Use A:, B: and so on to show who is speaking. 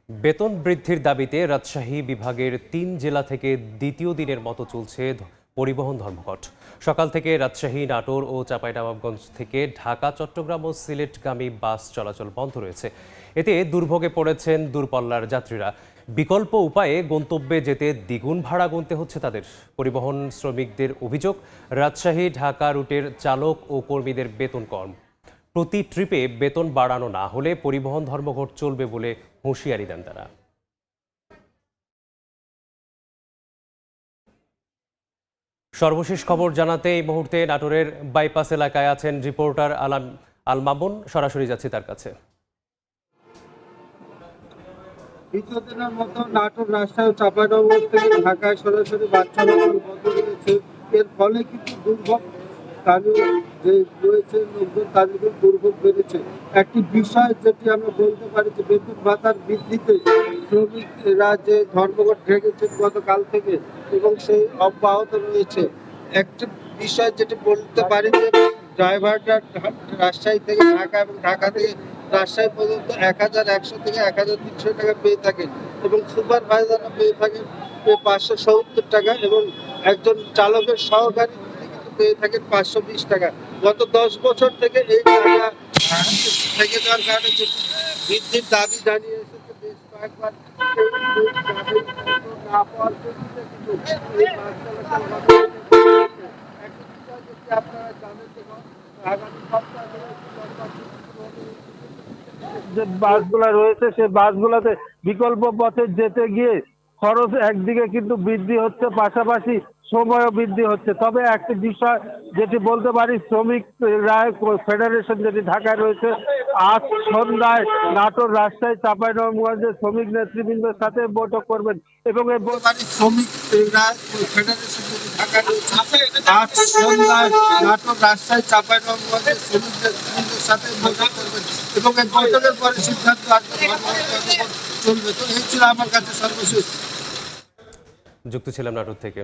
A: বেতন বৃদ্ধির দাবিতে রাজশাহী বিভাগের ৩ জেলা থেকে দ্বিতীয় দিনের মতো চলছে পরিবহন ধর্মঘট। সকাল থেকে রাজশাহী, নাটোর ও চাঁপাইনবাবগঞ্জ থেকে ঢাকা, চট্টগ্রাম ও সিলেটগামী বাস চলাচল বন্ধ রয়েছে। এতে দুর্ভোগে পড়েছেন দূরপাল্লার যাত্রীরা। বিকল্প উপায়ে গন্তব্যে যেতে দ্বিগুণ ভাড়া গুনতে হচ্ছে তাদের। পরিবহন শ্রমিকদের অভিযোগ, রাজশাহী ঢাকা রুটের চালক ও কর্মীদের বেতন কম। প্রতি ট্রিপে বেতন বাড়ানো না হলে পরিবহন ধর্মঘট চলবে বলে হুঁশিয়ারি দেন তারা। সর্বশেষ খবর জানাতে এই মুহূর্তে নাটোরের বাইপাস এলাকায় আছেন রিপোর্টার আল মামুন। সরাসরি যাচ্ছি তার কাছে।
B: দ্বিতীয় দিনের মতো নাটোর, রাজশাহী ও চাঁপাইনবাবগঞ্জ থেকে ঢাকায় সরাসরি বাস চলাচল বন্ধ রয়েছে। এর ফলে কিন্তু দুর্ভোগ স্থানীয় যে রয়েছে লোকজন, তাদের কিন্তু দুর্ভোগ বেড়েছে। একটি বিষয় যেটি আমরা বলতে পারি যে বেতন ভাতার বৃদ্ধিতে শ্রমিকরা যে ধর্মঘট ঢেকেছে গতকাল থেকে এবং সেই অব্যাহত রয়েছে। একটি বিষয় যেটি বলতে পারি যে ড্রাইভাররা রাজশাহী থেকে ঢাকা এবং ঢাকা থেকে রাজশাহী পর্যন্ত ১,১০০ থেকে ১,৩০০ টাকা পেয়ে থাকেন এবং সুপারভাইজাররা পেয়ে থাকেন ৫৭০ টাকা এবং একজন চালকের সহকারী কিন্তু পেয়ে থাকেন ৫২০ টাকা। গত ১০ বছর থেকে এই টাকা থেকে যাওয়ার কারণে যে বৃদ্ধির দাবি জানিয়ে এসেছে বেশ কয়েকবার। এই দাবি না পাওয়ার প্রেক্ষিতে কিন্তু এই বাস চলাচল বন্ধ হয়েছে। একটা বিষয় যেটি আপনারা জানেন যে আগামী সপ্তাহে যে বাসগুলা রয়েছে সেই বাসগুলাতে বিকল্প পথে যেতে গিয়ে খরচ একদিকে কিন্তু বৃদ্ধি হচ্ছে, পাশাপাশি সময়ও বৃদ্ধি হচ্ছে। তবে একটি বিষয় যেটি বলতে পারি, শ্রমিক রায় ফেডারেশন যেটি ঢাকায় রয়েছে, আজ সন্ধ্যায় নাটোর, রাজশাহী, চাঁপাইনবাবগঞ্জের শ্রমিক নেতৃবৃন্দের সাথে বৈঠক করবেন এবং এই শ্রমিক রায় ফেডারেশন যেটি ঢাকায় রয়েছে, আজ সন্ধ্যায় নাটোর, রাজশাহী, চাঁপাইনবাবগঞ্জের শ্রমিক নেতৃবৃন্দের সাথে বৈঠক করবেন এবং এই বৈঠকের পরে সিদ্ধান্ত চলবে। তো এই ছিল আমার কাছে সর্বশেষ।
A: যুক্ত ছিলাম নাটোর থেকে।